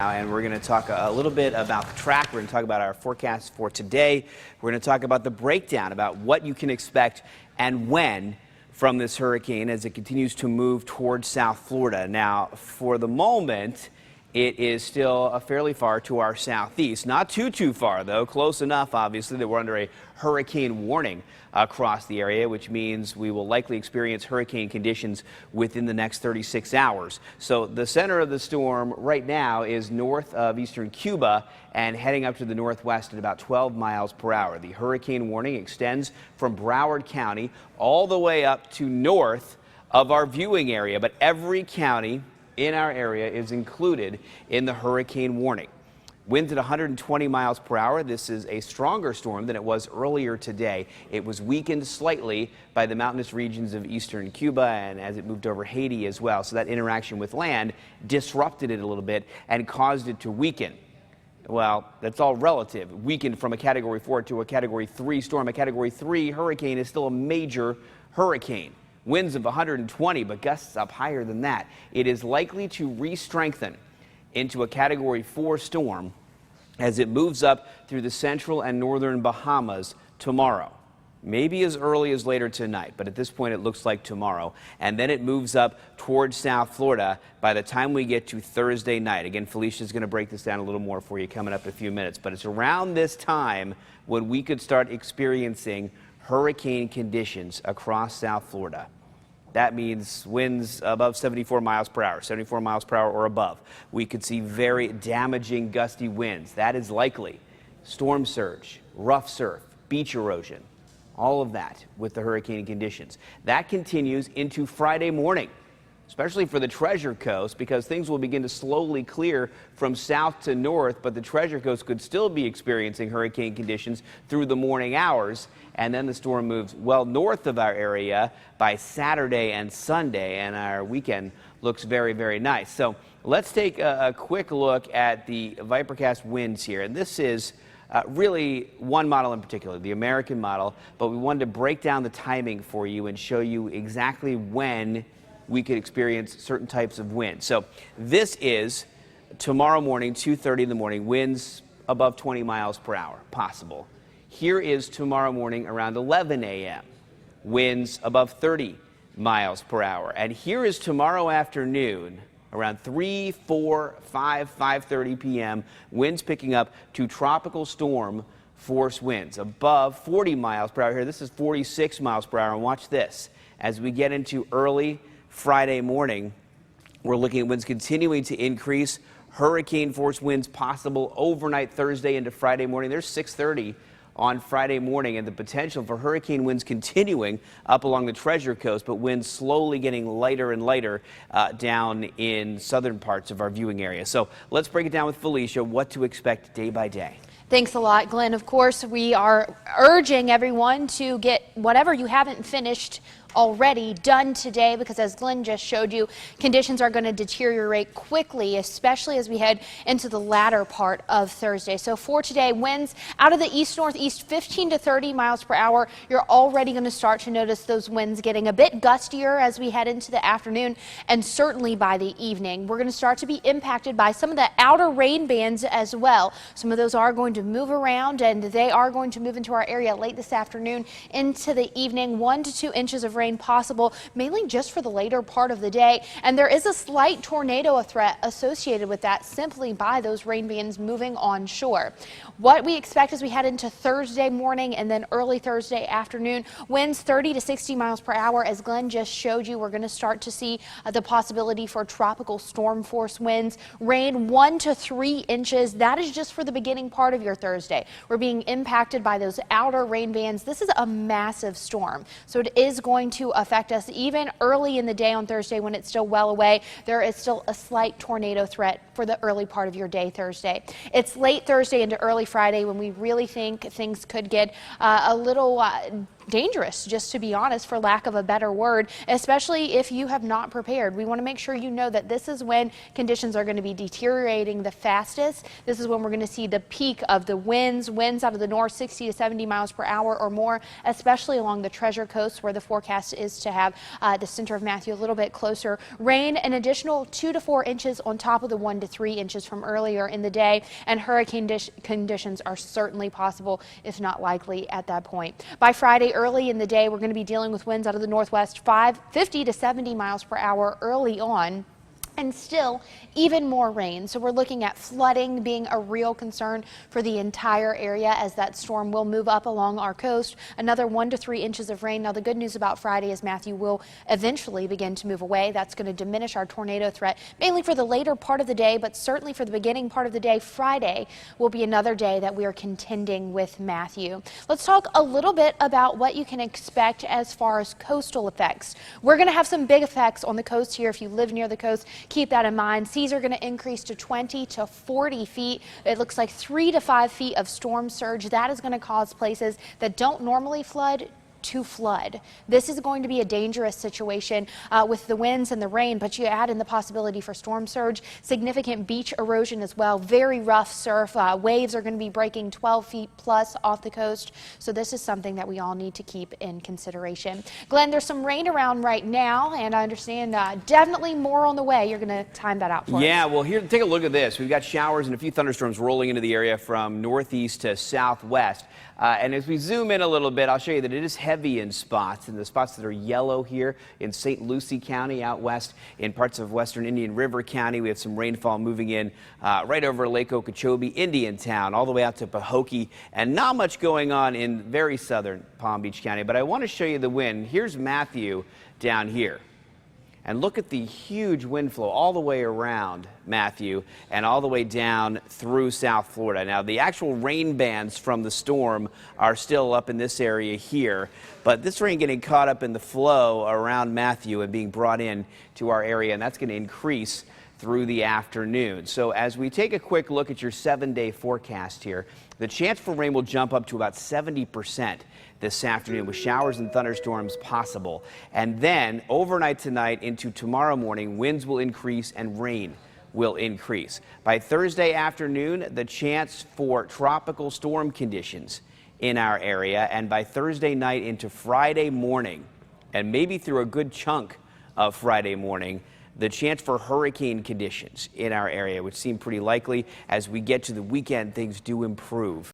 And we're going to talk a little bit about the track. We're going to talk about our forecast for today. We're going to talk about the breakdown about what you can expect and when from this hurricane as it continues to move towards South Florida. Now, for the moment, it is still fairly far to our southeast. Not too far, though. Close enough, obviously, that we're under a hurricane warning across the area, which means we will likely experience hurricane conditions within the next 36 hours. So the center of the storm right now is north of eastern Cuba and heading up to the northwest at about 12 miles per hour. The hurricane warning extends from Broward County all the way up to north of our viewing area, but every county in our area is included in the hurricane warning. Winds at 120 miles per hour. This is a stronger storm than it was earlier today. It was weakened slightly by the mountainous regions of eastern Cuba and as it moved over Haiti as well. So that interaction with land disrupted it a little bit and caused it to weaken. Well, that's all relative. Weakened from a Category 4 to a Category 3 storm. A Category 3 hurricane is still a major hurricane. Winds of 120, but gusts up higher than that. It is likely to re-strengthen into a Category 4 storm as it moves up through the central and northern Bahamas tomorrow. Maybe as early as later tonight, but at this point it looks like tomorrow. And then it moves up towards South Florida by the time we get to Thursday night. Again, Felicia's going to break this down a little more for you coming up in a few minutes, but it's around this time when we could start experiencing hurricane conditions across South Florida. That means winds above 74 miles per hour, 74 miles per hour or above. We could see very damaging gusty winds. That is likely. Storm surge, rough surf, beach erosion, all of that with the hurricane conditions. That continues into Friday morning, especially for the Treasure Coast, because things will begin to slowly clear from south to north, but the Treasure Coast could still be experiencing hurricane conditions through the morning hours, and then the storm moves well north of our area by Saturday and Sunday, and our weekend looks very nice. So let's take a quick look at the Vipercast winds here, and this is really one model in particular, the American model, but we wanted to break down the timing for you and show you exactly when we could experience certain types of wind. So this is tomorrow morning, 2:30 in the morning, winds above 20 miles per hour, possible. Here is tomorrow morning around 11 a.m., winds above 30 miles per hour. And here is tomorrow afternoon, around 3, 4, 5, 5:30 p.m., winds picking up to tropical storm force winds above 40 miles per hour here. This is 46 miles per hour. And watch this. As we get into early Friday morning, we're looking at winds continuing to increase. Hurricane force winds possible overnight Thursday into Friday morning. There's 6:30 on Friday morning, and the potential for hurricane winds continuing up along the Treasure Coast, but winds slowly getting lighter and lighter down in southern parts of our viewing area. So let's break it down with Felicia, what to expect day by day. Thanks a lot, Glenn. Of course, we are urging everyone to get whatever you haven't finished already done today, because as Glenn just showed you, conditions are going to deteriorate quickly, especially as we head into the latter part of Thursday. So for today, winds out of the east-northeast 15 to 30 miles per hour. You're already going to start to notice those winds getting a bit gustier as we head into the afternoon and certainly by the evening. We're going to start to be impacted by some of the outer rain bands as well. Some of those are going to move around, and they are going to move into our area late this afternoon into the evening. 1 to 2 inches of rain possible, mainly just for the later part of the day. And there is a slight tornado threat associated with that simply by those rain bands moving onshore. What we expect as we head into Thursday morning and then early Thursday afternoon, winds 30 to 60 miles per hour. As Glenn just showed you, we're going to start to see the possibility for tropical storm force winds. Rain 1 to 3 inches. That is just for the beginning part of your Thursday. We're being impacted by those outer rain bands. This is a massive storm, so it is going to affect us even early in the day on Thursday when it's still well away. There is still a slight tornado threat for the early part of your day Thursday. It's late Thursday into early Friday when we really think things could get a little dangerous, just to be honest, for lack of a better word, especially if you have not prepared. We want to make sure you know that this is when conditions are going to be deteriorating the fastest. This is when we're going to see the peak of the winds out of the north, 60 to 70 miles per hour or more, especially along the Treasure Coast, where the forecast is to have the center of Matthew a little bit closer. Rain an additional 2 to 4 inches on top of the 1 to 3 inches from earlier in the day, and hurricane conditions are certainly possible, if not likely, at that point. By Friday early in the day, we're going to be dealing with winds out of the northwest, 50 to 70 miles per hour early on. And still even more rain. So we're looking at flooding being a real concern for the entire area as that storm will move up along our coast. Another 1 to 3 inches of rain. Now, the good news about Friday is Matthew will eventually begin to move away. That's going to diminish our tornado threat, mainly for the later part of the day, but certainly for the beginning part of the day. Friday will be another day that we are contending with Matthew. Let's talk a little bit about what you can expect as far as coastal effects. We're going to have some big effects on the coast here. If you live near the coast, keep that in mind. Seas are going to increase to 20 to 40 feet. It looks like 3 to 5 feet of storm surge. That is going to cause places that don't normally flood to flood. This is going to be a dangerous situation with the winds and the rain, but you add in the possibility for storm surge, significant beach erosion as well, very rough surf. Waves are going to be breaking 12 feet plus off the coast. So this is something that we all need to keep in consideration. Glenn, there's some rain around right now, and I understand definitely more on the way. You're going to time that out for us. Yeah, well, here, take a look at this. We've got showers and a few thunderstorms rolling into the area from northeast to southwest. And as we zoom in a little bit, I'll show you that it is heavy in spots, and the spots that are yellow here in St. Lucie County out west, in parts of western Indian River County. We have some rainfall moving in right over Lake Okeechobee, Indiantown, all the way out to Pahokee, and not much going on in very southern Palm Beach County. But I want to show you the wind. Here's Matthew down here. And look at the huge wind flow all the way around Matthew and all the way down through South Florida. Now, the actual rain bands from the storm are still up in this area here, but this rain getting caught up in the flow around Matthew and being brought in to our area, and that's going to increase through the afternoon. So as we take a quick look at your 7-day forecast here, the chance for rain will jump up to about 70% this afternoon, with showers and thunderstorms possible. And then overnight tonight into tomorrow morning, winds will increase and rain will increase. By Thursday afternoon, the chance for tropical storm conditions in our area, and by Thursday night into Friday morning, and maybe through a good chunk of Friday morning, the chance for hurricane conditions in our area, which seem pretty likely. As we get to the weekend, things do improve.